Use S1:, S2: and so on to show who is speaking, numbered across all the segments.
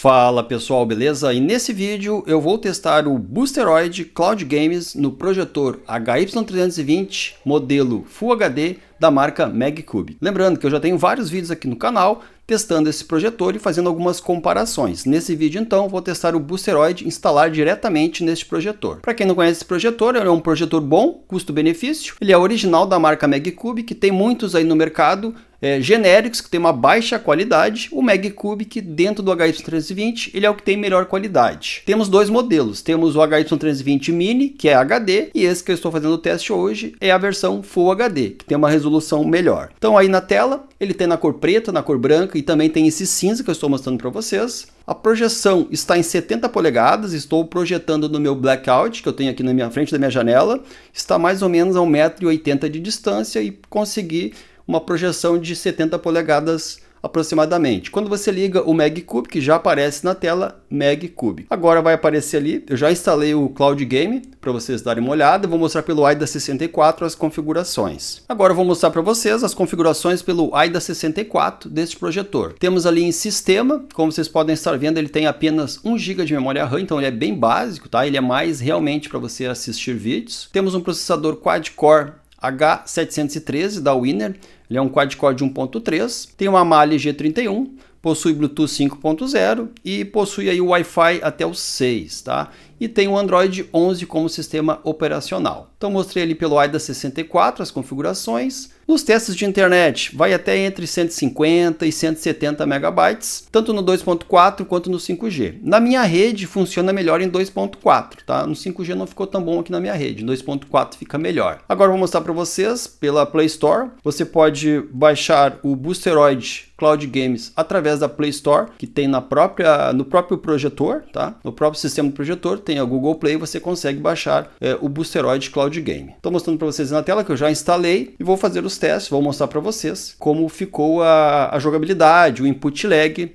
S1: Fala pessoal, beleza? E nesse vídeo eu vou testar o Boosteroid Cloud Games no projetor HY320 modelo Full HD da marca Magicube. Lembrando que eu já tenho vários vídeos aqui no canal testando esse projetor e fazendo algumas comparações. Nesse vídeo então vou testar o Boosteroid e instalar diretamente neste projetor. Para quem não conhece esse projetor, ele é um projetor bom, custo-benefício. Ele é original da marca Magicube, que tem muitos aí no mercado, genéricos que tem uma baixa qualidade. O Magicube, que dentro do HY320 ele é o que tem melhor qualidade. Temos dois modelos, temos o HY320 Mini, que é HD, e esse que eu estou fazendo o teste hoje é a versão Full HD, que tem uma resolução melhor. Então aí na tela, ele tem na cor preta, na cor branca e também tem esse cinza que eu estou mostrando para vocês. A projeção está em 70 polegadas, estou projetando no meu blackout, que eu tenho aqui na minha frente da minha janela. Está mais ou menos a 1,80 m de distância e consegui uma projeção de 70 polegadas aproximadamente. Quando você liga o Magicube, que já aparece na tela, Magicube. Agora vai aparecer ali, eu já instalei o Cloud Game, para vocês darem uma olhada. Vou mostrar pelo AIDA64 as configurações. Agora eu vou mostrar para vocês as configurações pelo AIDA64 deste projetor. Temos ali em sistema, como vocês podem estar vendo, ele tem apenas 1 GB de memória RAM, então ele é bem básico, tá? Ele é mais realmente para você assistir vídeos. Temos um processador quad-core H713 da Winner, ele é um quad-core de 1.3, tem uma Mali G31, possui Bluetooth 5.0 e possui aí o Wi-Fi até o 6, tá? E tem o Android 11 como sistema operacional. Então mostrei ali pelo AIDA64 as configurações. Nos testes de internet vai até entre 150 e 170 megabytes, tanto no 2.4 quanto no 5G. Na minha rede funciona melhor em 2.4, tá? No 5G não ficou tão bom aqui na minha rede, no 2.4 fica melhor. Agora eu vou mostrar para vocês pela Play Store. Você pode baixar o Boosteroid Cloud Games através da Play Store, que tem no próprio projetor, tá? No próprio sistema do projetor, tem a Google Play, você consegue baixar o Boosteroid Cloud Game. Estou mostrando para vocês na tela que eu já instalei e vou fazer os testes, vou mostrar para vocês como ficou a jogabilidade, o input lag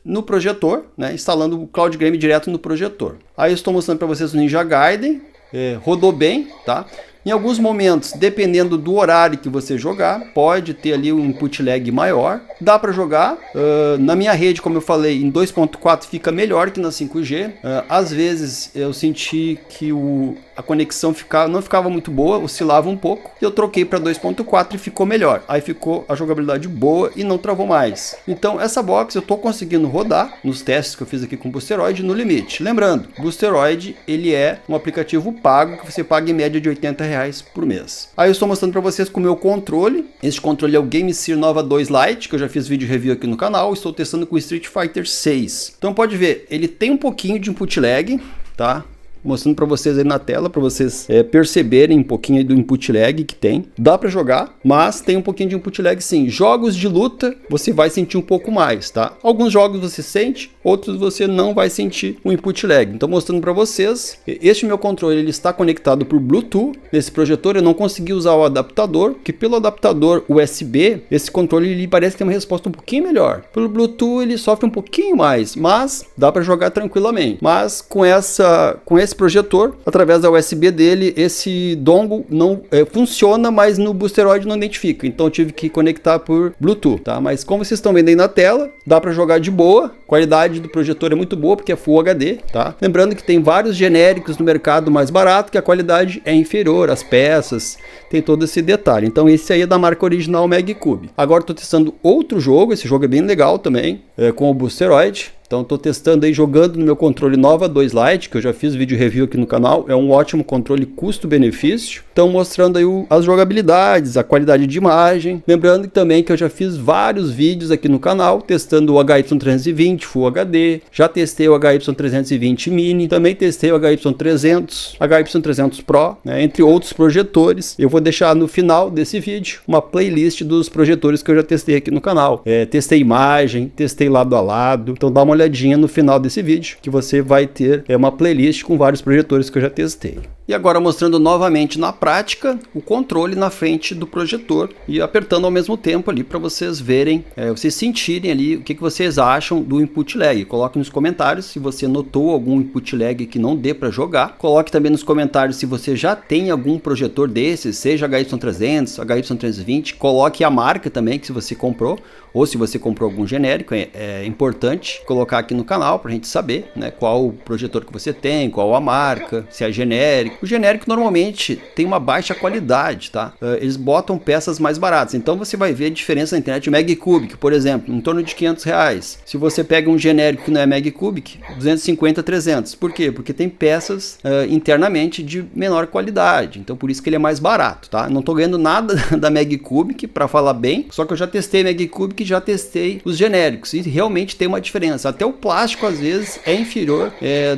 S1: no projetor, né? Instalando o Cloud Game direto no projetor. Aí eu estou mostrando para vocês o Ninja Gaiden, rodou bem, tá? Em alguns momentos, dependendo do horário que você jogar, pode ter ali um input lag maior. Dá para jogar. Na minha rede, como eu falei, em 2.4 fica melhor que na 5G. Às vezes eu senti que a conexão não ficava muito boa, oscilava um pouco. Eu troquei para 2.4 e ficou melhor. Aí ficou a jogabilidade boa e não travou mais. Então essa box eu estou conseguindo rodar nos testes que eu fiz aqui com o Boosteroid no limite. Lembrando, o Boosteroid ele é um aplicativo pago que você paga em média de R$80 por mês. Aí eu estou mostrando para vocês com o meu controle. Este controle é o GameSeer Nova 2 Lite, que eu já fiz vídeo review aqui no canal. Estou testando com o Street Fighter 6. Então pode ver, ele tem um pouquinho de input lag, tá? Mostrando para vocês aí na tela, para vocês perceberem um pouquinho aí do input lag que tem. Dá para jogar, mas tem um pouquinho de input lag sim. Jogos de luta, você vai sentir um pouco mais, tá? Alguns jogos você sente, outros você não vai sentir o input lag. Então mostrando para vocês, este meu controle ele está conectado por Bluetooth. Nesse projetor eu não consegui usar o adaptador, que pelo adaptador USB, esse controle ele parece que tem uma resposta um pouquinho melhor. Pelo Bluetooth ele sofre um pouquinho mais, mas dá para jogar tranquilamente. Mas com esse projetor, através da USB dele, esse dongle não funciona, mas no Boosteroid não identifica. Então eu tive que conectar por Bluetooth, tá? Mas como vocês estão vendo aí na tela, dá para jogar de boa. A qualidade do projetor é muito boa porque é Full HD, tá? Lembrando que tem vários genéricos no mercado mais barato que a qualidade é inferior, as peças, tem todo esse detalhe. Então esse aí é da marca original Magicube. Agora estou testando outro jogo, esse jogo é bem legal também, com o Boosteroid. Então estou testando aí, jogando no meu controle Nova 2 Lite, que eu já fiz vídeo review aqui no canal. É um ótimo controle custo-benefício. Então mostrando aí as jogabilidades, a qualidade de imagem. Lembrando também que eu já fiz vários vídeos aqui no canal, testando o HY320 Full HD. Já testei o HY320 Mini. Também testei o HY300, HY300 Pro, né, entre outros projetores. Eu vou deixar no final desse vídeo uma playlist dos projetores que eu já testei aqui no canal. Testei imagem, testei lado a lado. Então dá uma olhadinha no final desse vídeo, que você vai ter uma playlist com vários projetores que eu já testei. E agora mostrando novamente na prática o controle na frente do projetor e apertando ao mesmo tempo ali para vocês verem, vocês sentirem ali o que vocês acham do input lag. Coloque nos comentários se você notou algum input lag que não dê para jogar. Coloque também nos comentários se você já tem algum projetor desses, seja HY300, HY320. Coloque a marca também que se você comprou ou se você comprou algum genérico. É importante colocar aqui no canal para a gente saber, né, qual o projetor que você tem, qual a marca, se é genérico. O genérico normalmente tem uma baixa qualidade, tá? Eles botam peças mais baratas, então você vai ver a diferença na internet. O Magcubic, por exemplo, em torno de R$500. Se você pega um genérico que não é Magcubic, 250, 300. Por quê? Porque tem peças internamente de menor qualidade, então por isso que ele é mais barato, tá? Não tô ganhando nada da Magcubic, para falar bem, só que eu já testei Magcubic, já testei os genéricos e realmente tem uma diferença. Até o plástico às vezes é inferior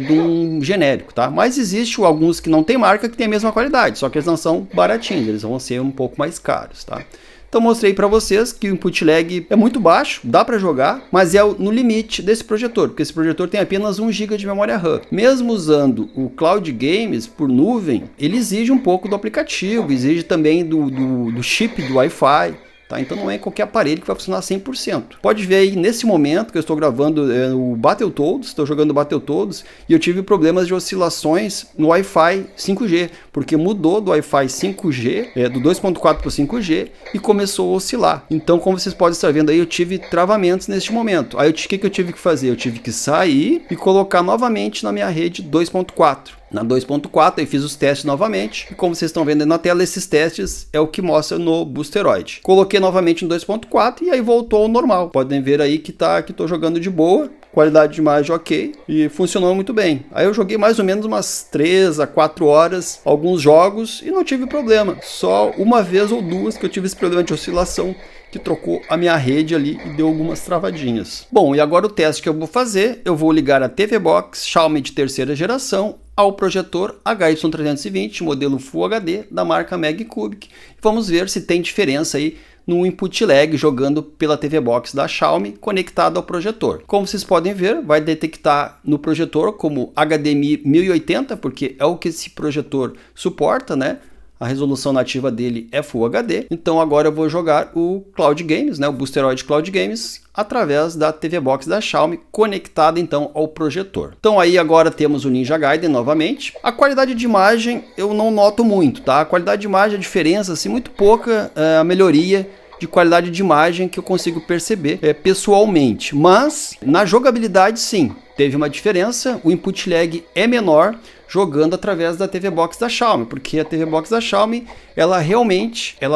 S1: de um genérico, tá? Mas existe alguns que não tem marca que tem a mesma qualidade, só que eles não são baratinhos, eles vão ser um pouco mais caros, tá? Então mostrei para vocês que o input lag é muito baixo, dá para jogar, mas é no limite desse projetor, porque esse projetor tem apenas 1 GB de memória RAM. Mesmo usando o Cloud Games por nuvem, ele exige um pouco do aplicativo, exige também do chip do Wi-Fi. Tá? Então não é qualquer aparelho que vai funcionar 100%. Pode ver aí nesse momento que eu estou gravando o Battletoads, estou jogando Battletoads e eu tive problemas de oscilações no Wi-Fi 5G, porque mudou do Wi-Fi 5G, do 2.4 para o 5G e começou a oscilar. Então, como vocês podem estar vendo aí, eu tive travamentos neste momento. Aí o que eu tive que fazer? Eu tive que sair e colocar novamente na minha rede 2.4. Na 2.4 eu fiz os testes novamente e como vocês estão vendo aí na tela, esses testes é o que mostra no Boosteroid. Coloquei novamente no 2.4 e aí voltou ao normal. Podem ver aí que estou jogando de boa, qualidade de imagem ok e funcionou muito bem. Aí eu joguei mais ou menos umas 3 a 4 horas alguns jogos e não tive problema. Só uma vez ou duas que eu tive esse problema de oscilação que trocou a minha rede ali e deu algumas travadinhas. Bom, e agora o teste que eu vou fazer, eu vou ligar a TV Box Xiaomi de terceira geração ao projetor HY320 modelo Full HD da marca Magcubic. Vamos ver se tem diferença aí no input lag jogando pela TV Box da Xiaomi conectado ao projetor. Como vocês podem ver, vai detectar no projetor como HDMI 1080, porque é o que esse projetor suporta, né? A resolução nativa dele é Full HD. Então agora eu vou jogar o Cloud Games, né, o Boosteroid Cloud Games, através da TV Box da Xiaomi, conectada então ao projetor. Então aí agora temos o Ninja Gaiden novamente. A qualidade de imagem eu não noto muito, tá? A qualidade de imagem, a diferença, assim, muito pouca, a melhoria de qualidade de imagem que eu consigo perceber pessoalmente. Mas na jogabilidade sim, teve uma diferença, o input lag é menor jogando através da TV Box da Xiaomi, porque a TV Box da Xiaomi, ela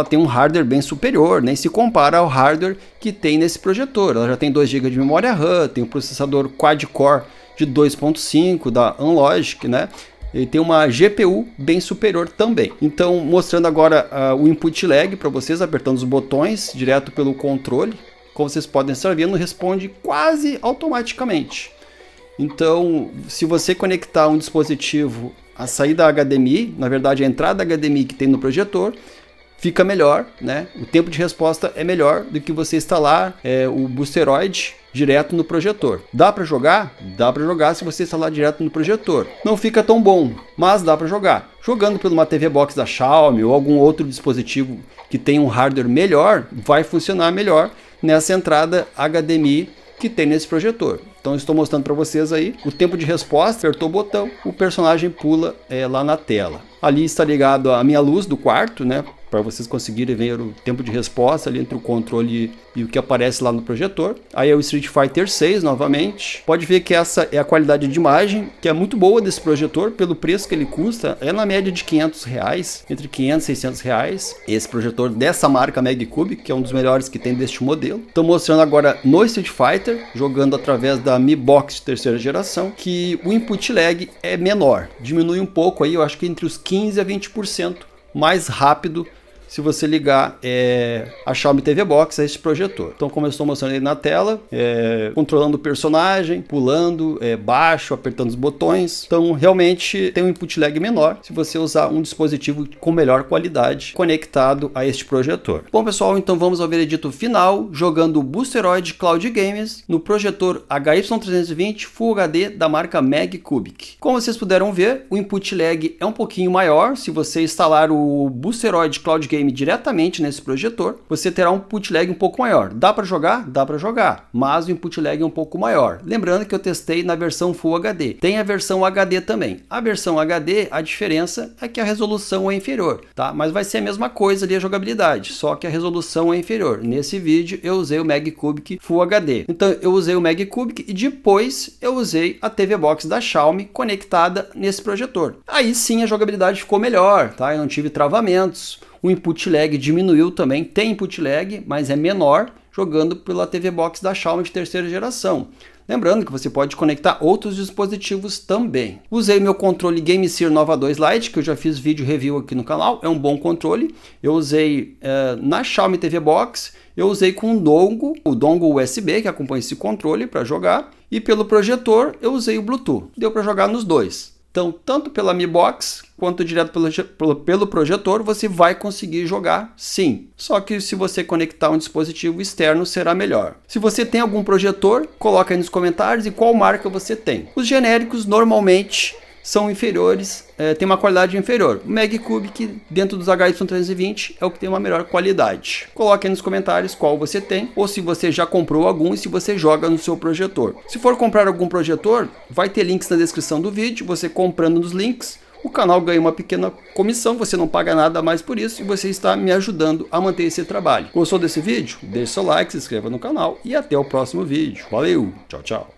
S1: tem um hardware bem superior, nem se compara ao hardware que tem nesse projetor. Ela já tem 2 GB de memória RAM, tem um processador quad-core de 2.5 da Anlogic, né? Ele tem uma GPU bem superior também. Então, mostrando agora o input lag para vocês, apertando os botões direto pelo controle. Como vocês podem estar vendo, responde quase automaticamente. Então, se você conectar um dispositivo à saída HDMI, na verdade a entrada HDMI que tem no projetor, fica melhor, né? O tempo de resposta é melhor do que você instalar o Boosteroid direto no projetor. Dá para jogar? Dá para jogar se você instalar direto no projetor. Não fica tão bom, mas dá para jogar. Jogando por uma TV Box da Xiaomi ou algum outro dispositivo que tem um hardware melhor, vai funcionar melhor nessa entrada HDMI que tem nesse projetor. Então estou mostrando para vocês aí o tempo de resposta, apertou o botão, o personagem pula lá na tela. Ali está ligado a minha luz do quarto, né? Para vocês conseguirem ver o tempo de resposta ali entre o controle e o que aparece lá no projetor. Aí é o Street Fighter 6 novamente. Pode ver que essa é a qualidade de imagem, que é muito boa desse projetor, pelo preço que ele custa, é na média de R$500, entre 500 e 600 reais. Esse projetor dessa marca Magcubic, que é um dos melhores que tem deste modelo. Estou mostrando agora no Street Fighter, jogando através da Mi Box de terceira geração, que o input lag é menor. Diminui um pouco aí, eu acho que entre os 15 a 20% mais rápido se você ligar a Xiaomi TV Box a esse projetor. Então, como eu estou mostrando aí na tela, controlando o personagem, pulando, baixo, apertando os botões. Então, realmente tem um input lag menor se você usar um dispositivo com melhor qualidade conectado a este projetor. Bom, pessoal, então vamos ao veredito final, jogando o Boosteroid Cloud Games no projetor HY320 Full HD da marca Magcubic. Como vocês puderam ver, o input lag é um pouquinho maior. Se você instalar o Boosteroid Cloud Game diretamente nesse projetor, você terá um input lag um pouco maior. Dá para jogar? Dá para jogar, mas o input lag é um pouco maior. Lembrando que eu testei na versão Full HD. Tem a versão HD também. A versão HD, a diferença é que a resolução é inferior, tá? Mas vai ser a mesma coisa ali a jogabilidade, só que a resolução é inferior. Nesse vídeo eu usei o Magcubic Full HD. Então eu usei o Magcubic e depois eu usei a TV Box da Xiaomi conectada nesse projetor. Aí sim a jogabilidade ficou melhor, tá? Eu não tive travamentos. O input lag diminuiu também, tem input lag, mas é menor jogando pela TV Box da Xiaomi de terceira geração. Lembrando que você pode conectar outros dispositivos também. Usei meu controle GameSeer Nova 2 Lite, que eu já fiz vídeo review aqui no canal, é um bom controle. Eu usei na Xiaomi TV Box, eu usei com o dongle USB, que acompanha esse controle para jogar, e pelo projetor eu usei o Bluetooth. Deu para jogar nos dois. Então, tanto pela Mi Box quanto direto pelo projetor, você vai conseguir jogar sim. Só que se você conectar um dispositivo externo, será melhor. Se você tem algum projetor, coloca aí nos comentários e qual marca você tem. Os genéricos normalmente são inferiores, tem uma qualidade inferior. O Magcubic dentro dos HY320 é o que tem uma melhor qualidade. Coloque aí nos comentários qual você tem, ou se você já comprou algum e se você joga no seu projetor. Se for comprar algum projetor, vai ter links na descrição do vídeo. Você comprando nos links, o canal ganha uma pequena comissão, você não paga nada mais por isso e você está me ajudando a manter esse trabalho. Gostou desse vídeo? Deixe seu like, se inscreva no canal e até o próximo vídeo. Valeu, tchau, tchau.